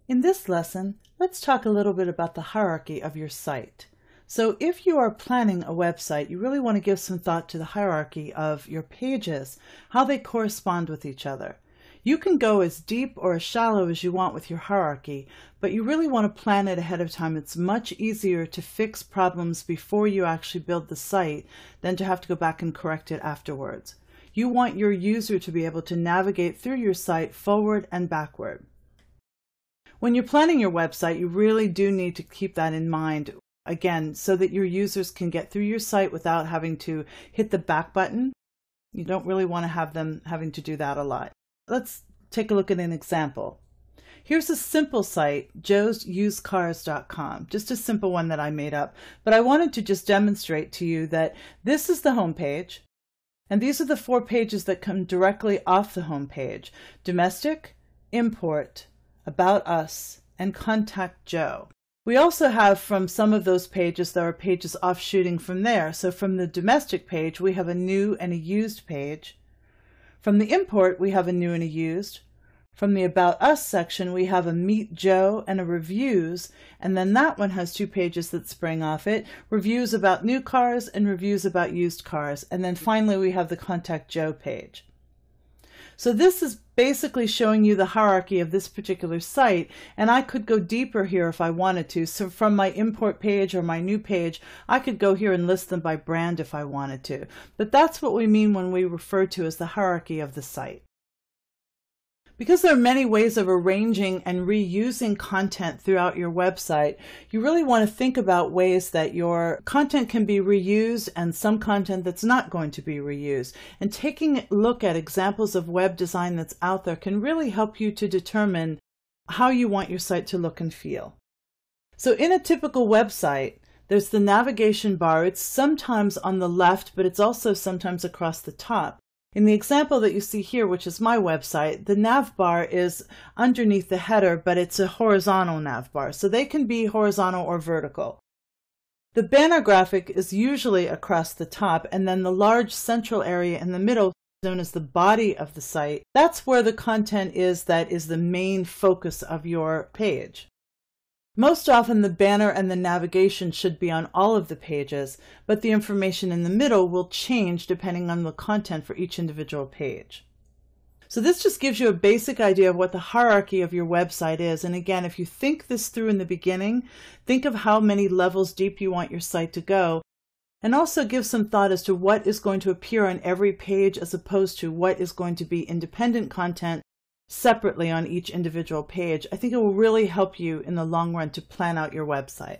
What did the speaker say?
In this lesson, let's talk a little bit about the hierarchy of your site. So if you are planning a website, you really want to give some thought to the hierarchy of your pages, how they correspond with each other. You can go as deep or as shallow as you want with your hierarchy, but you really want to plan it ahead of time. It's much easier to fix problems before you actually build the site than to have to go back and correct it afterwards. You want your user to be able to navigate through your site forward and backward. When you're planning your website, you really do need to keep that in mind, again, so that your users can get through your site without having to hit the back button. You don't really want to have them having to do that a lot. Let's take a look at an example. Here's a simple site, joesusedcars.com, just a simple one that I made up, but I wanted to just demonstrate to you that this is the home page, and these are the 4 pages that come directly off the home page: domestic, import, about us, and contact Joe. We also have from some of those pages, there are pages offshooting from there. So from the domestic page, we have a new and a used page. From the import, we have a new and a used. From the About Us section, we have a Meet Joe and a Reviews, and then that one has 2 pages that spring off it: reviews about new cars and reviews about used cars. And then finally, we have the Contact Joe page. So this is basically showing you the hierarchy of this particular site, and I could go deeper here if I wanted to. So from my import page or my new page, I could go here and list them by brand if I wanted to. But that's what we mean when we refer to as the hierarchy of the site. Because there are many ways of arranging and reusing content throughout your website, you really want to think about ways that your content can be reused and some content that's not going to be reused. And taking a look at examples of web design that's out there can really help you to determine how you want your site to look and feel. So in a typical website, there's the navigation bar. It's sometimes on the left, but it's also sometimes across the top. In the example that you see here, which is my website, the nav bar is underneath the header, but it's a horizontal nav bar, so they can be horizontal or vertical. The banner graphic is usually across the top, and then the large central area in the middle, known as the body of the site, that's where the content is that is the main focus of your page. Most often the banner and the navigation should be on all of the pages, but the information in the middle will change depending on the content for each individual page. So this just gives you a basic idea of what the hierarchy of your website is. And again, if you think this through in the beginning, think of how many levels deep you want your site to go, and also give some thought as to what is going to appear on every page as opposed to what is going to be independent content separately on each individual page. I think it will really help you in the long run to plan out your website.